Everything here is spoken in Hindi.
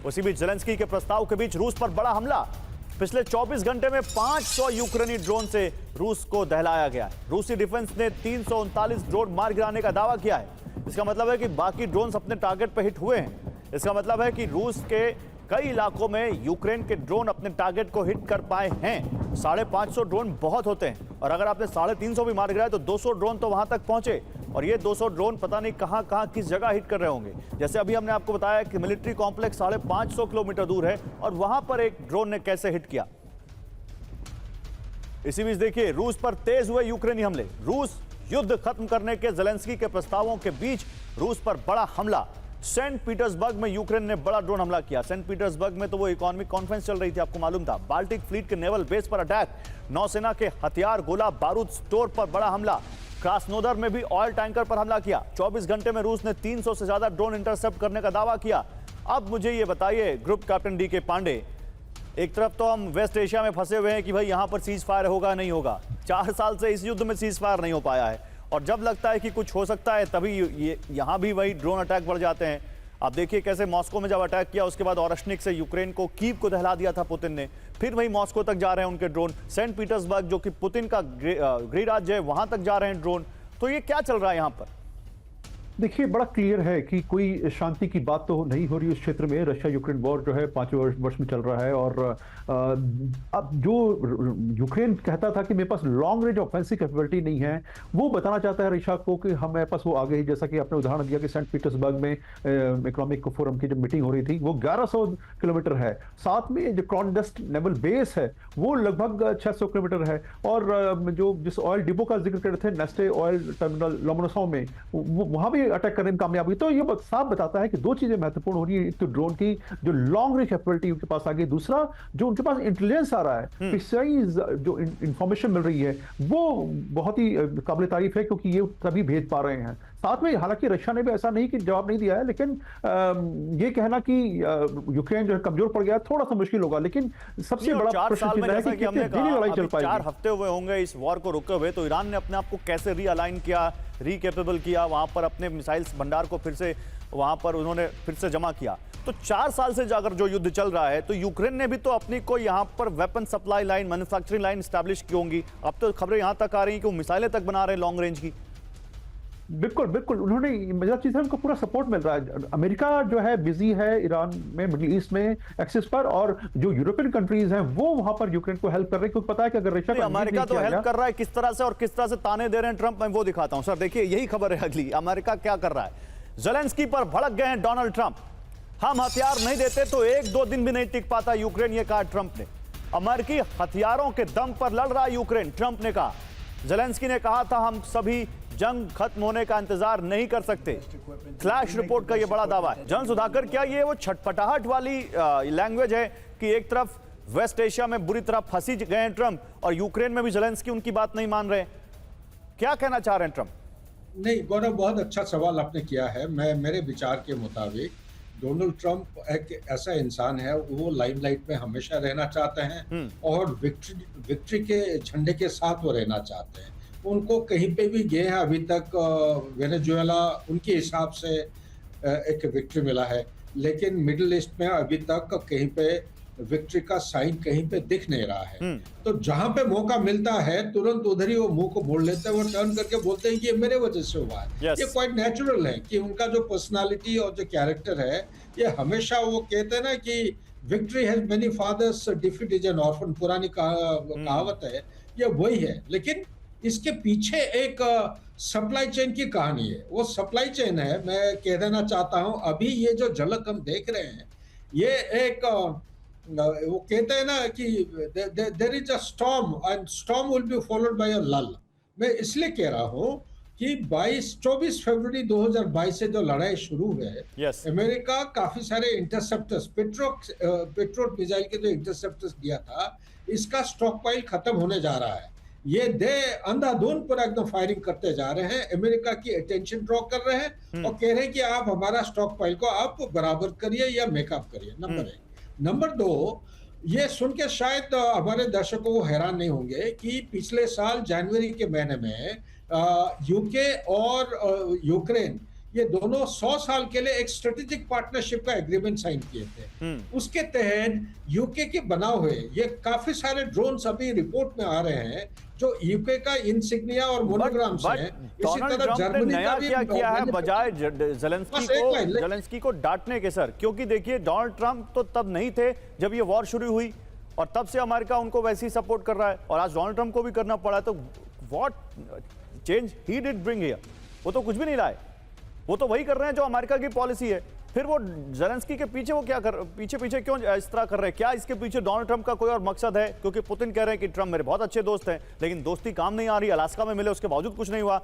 उसी बीच ज़ेलेंस्की के प्रस्ताव के बीच रूस पर बड़ा हमला। पिछले 24 घंटे में 500 यूक्रेनी ड्रोन से रूस को दहलाया गया है। रूसी डिफेंस ने 339 ड्रोन मार गिराने का दावा किया है। इसका मतलब है कि बाकी ड्रोन्स अपने टारगेट पर हिट हुए हैं। इसका मतलब है कि रूस के कई इलाकों में यूक्रेन के ड्रोन अपने टारगेट को हिट कर पाए हैं। 550 ड्रोन बहुत होते हैं, और अगर आपने 350 भी मार गिराए तो 200 ड्रोन तो वहां तक पहुंचे, और ये 200 ड्रोन पता नहीं कहां कहां किस जगह हिट कर रहे होंगे। जैसे अभी हमने आपको बताया कि मिलिट्री कॉम्प्लेक्स 550 किलोमीटर दूर है, और वहां पर एक ड्रोन ने कैसे हिट किया। इसी बीच देखिए, रूस पर तेज हुए यूक्रेनी हमले। रूस युद्ध खत्म करने के ज़ेलेंस्की के प्रस्तावों के बीच रूस पर बड़ा हमला। सेंट पीटर्सबर्ग में यूक्रेन ने बड़ा ड्रोन हमला किया। सेंट पीटर्सबर्ग में तो वो इकोनॉमिक कॉन्फ्रेंस चल रही थी, आपको मालूम था। बाल्टिक फ्लीट के नेवल बेस पर अटैक, नौसेना के हथियार, गोला बारूद स्टोर पर बड़ा हमला। क्रास्नोदर में भी ऑयल टैंकर पर हमला किया। 24 घंटे में रूस ने 300 से ज्यादा ड्रोन इंटरसेप्ट करने का दावा किया। अब मुझे ये बताइए ग्रुप कैप्टन डी के पांडे, एक तरफ तो हम वेस्ट एशिया में फंसे हुए हैं कि भाई यहां पर सीज फायर होगा नहीं होगा। 4 साल से इस युद्ध में सीज फायर नहीं हो पाया है, और जब लगता है कि कुछ हो सकता है तभी ये यहां भी वही ड्रोन अटैक बढ़ जाते हैं। आप देखिए कैसे मॉस्को में जब अटैक किया, उसके बाद ऑरश्निक से यूक्रेन को, कीव को दहला दिया था पुतिन ने। फिर वही मॉस्को तक जा रहे हैं उनके ड्रोन। सेंट पीटर्सबर्ग जो कि पुतिन का गृह राज्य है, वहां तक जा रहे हैं ड्रोन। तो ये क्या चल रहा है यहां पर? देखिए, बड़ा क्लियर है कि कोई शांति की बात तो नहीं हो रही उस क्षेत्र में। रशिया यूक्रेन वॉर जो है 5वें वर्ष में चल रहा है, और अब जो यूक्रेन कहता था कि मेरे पास लॉन्ग रेंज ऑफेंसिव कैपेबिलिटी नहीं है, वो बताना चाहता है रशिया को कि हमारे पास वो आगे ही। जैसा कि आपने उदाहरण दिया कि सेंट पीटर्सबर्ग में इकोनॉमिक फोरम की जब मीटिंग हो रही थी, वो 1100 किलोमीटर है। साथ में जो क्लॉन्डेस्ट नेवल बेस है वो लगभग 600 किलोमीटर है। और जो जिस ऑयल डिपो का जिक्र कर रहे थे, नेस्टे ऑयल टर्मिनल लोमोनोसोव में, वहां भी अटैक करने में कामयाब हुई। तो ये साफ बताता है कि दो चीजें महत्वपूर्ण हो रही है। एक तो ड्रोन की जो लॉन्ग रेंज कैपेबिलिटी उनके पास आ गई, दूसरा जो उनके पास इंटेलिजेंस आ रहा है, प्रिसाइज जो इंफॉर्मेशन मिल रही है, वो बहुत ही काबिल तारीफ है, क्योंकि ये तभी भेज पा रहे हैं। साथ में हालांकि रशिया ने भी ऐसा नहीं कि जवाब नहीं दिया है, लेकिन ये कहना कि यूक्रेन जो है कमजोर पड़ गया थोड़ा सा मुश्किल होगा। लेकिन सबसे बड़ा प्रश्न है कि कितनी देर लड़ाई चल पाएगी। 4 हफ्ते हुए होंगे इस वॉर को रुके हुए, तो ईरान ने अपने आप को कैसे रीअलाइन किया, रीकैपेबल किया, वहां पर अपने मिसाइल्स भंडार को फिर से वहां पर उन्होंने फिर से जमा किया। तो 4 साल से अगर जो युद्ध चल रहा है, तो यूक्रेन ने भी तो अपनी कोई यहां पर weapon supply line, manufacturing line establish की होंगी। अब तो खबरें यहां तक आ रही हैं कि वो मिसाइलें तक बना रहे हैं लॉन्ग रेंज की। बिल्कुल बिल्कुल, उन्होंने मजा चीज है, उनको पूरा सपोर्ट मिल रहा है। अमेरिका जो है बिजी है ईरान में, मिडिल ईस्ट में एक्सिस पर, और जो यूरोपियन कंट्रीज हैं वो वहां पर यूक्रेन को हेल्प कर रहे हैं, क्योंकि पता है कि अगर रशिया को अमेरिका तो हेल्प कर रहा है, किस तरह से और किस तरह से ताने दे रहे हैं ट्रंप, मैं वो दिखाता हूं। सर देखिए, यही खबर है अगली, अमेरिका क्या कर रहा है। ज़ेलेंस्की पर भड़क गए हैं डोनाल्ड ट्रंप। हम हथियार नहीं देते तो 1-2 दिन भी नहीं टिक पाता यूक्रेन, ये कहा ट्रंप ने। अमेरिकी हथियारों के दम पर लड़ रहा है यूक्रेन, ट्रंप ने कहा। ज़ेलेंस्की ने कहा था हम सभी जंग खत्म होने का इंतजार नहीं कर सकते। फ्लैश रिपोर्ट का यह बड़ा दावा है। जनरल सुधाकर, क्या ये वो छटपटाहट वाली लैंग्वेज है कि एक तरफ वेस्ट एशिया में बुरी तरह फंसी गए हैं ट्रंप, और यूक्रेन में भी ज़ेलेंस्की उनकी बात नहीं मान रहे? क्या कहना चाह रहे हैं ट्रंप? नहीं गौरव, बहुत अच्छा सवाल आपने किया है। मेरे विचार के मुताबिक डोनाल्ड ट्रंप एक ऐसा इंसान है, वो लाइमलाइट में हमेशा रहना चाहते हैं, और विक्ट्री के झंडे के साथ वो रहना चाहते हैं। उनको कहीं पे भी गए हैं अभी तक, वेनेजुएला उनके हिसाब से एक विक्ट्री मिला है, लेकिन मिडिल ईस्ट में अभी तक कहीं पे विक्ट्री का साइन कहीं पे दिख नहीं रहा है। तो जहां पे मौका मिलता है तुरंत उधर ही वो मुंह को मोड़ लेते हैं, वो टर्न करके बोलते हैं कि ये मेरे वजह से हुआ है। ये क्वाइट नेचुरल है कि उनका जो पर्सनालिटी और जो कैरेक्टर है, ये हमेशा वो कहते हैं ना कि victory has many fathers, defeat is an orphan, पुरानी कहावत है, ये वही है। लेकिन इसके पीछे एक सप्लाई चेन की कहानी है। वो सप्लाई चेन है, मैं कह देना चाहता हूं, अभी ये जो झलक हम देख रहे हैं, ये एक वो कहते हैं ना कि there is a storm and storm will be followed by a lull. मैं इसलिए कह रहा हूं कि 24 फरवरी 2022 से जो लड़ाई शुरू है, अमेरिका काफी सारे इंटरसेप्टर्स, पेट्रोट मिसाइल के जो इंटरसेप्टर्स दिया था, इसका स्टॉक पाइल खत्म होने जा रहा है। ये अंधाधुंध पर एकदम फायरिंग करते जा रहे हैं, अमेरिका की अटेंशन ड्रॉ कर रहे हैं और कह रहे हैं कि आप हमारा स्टॉक पाइल को आप बराबर करिए या मेकअप करिए। नंबर 1। नंबर 2, ये सुन के शायद हमारे दर्शकों को हैरान नहीं होंगे कि पिछले साल जनवरी के महीने में यूके और यूक्रेन ये दोनों 100 साल के लिए एक स्ट्रेटेजिक पार्टनरशिप का एग्रीमेंट साइन किए थे। उसके तहत यूके के बना हुए ये काफी सारे ड्रोन्स अभी रिपोर्ट में आ रहे हैं जो यूके का इंसिग्निया और मोनोग्राम्स हैं। इसी डोनाल्ड तरह ट्रंप ने जर्मनी नया का भी क्या किया है बजाय बस एक लाइन, जेलेंस्की को डांटने के सर, क्योंकि देखिए डोनाल्ड ट्रंप तो तब नहीं थे जब ये वॉर शुरू हुई और तब से अमेरिका उनको वैसे ही सपोर्ट कर रहा है और आज डोनाल्ड ट्रंप को भी करना पड़ा। तो what change he did bring here? वो तो कुछ भी नहीं लाए, वो तो वही कर रहे हैं जो अमेरिका की पॉलिसी है। फिर वो जेलेंस्की के पीछे वो क्या पीछे क्यों इस तरह कर रहे हैं? क्या इसके पीछे डोनाल्ड ट्रंप का कोई और मकसद है? क्योंकि पुतिन कह रहे हैं कि ट्रंप मेरे बहुत अच्छे दोस्त हैं लेकिन दोस्ती काम नहीं आ रही, अलास्का में मिले उसके बावजूद कुछ नहीं हुआ।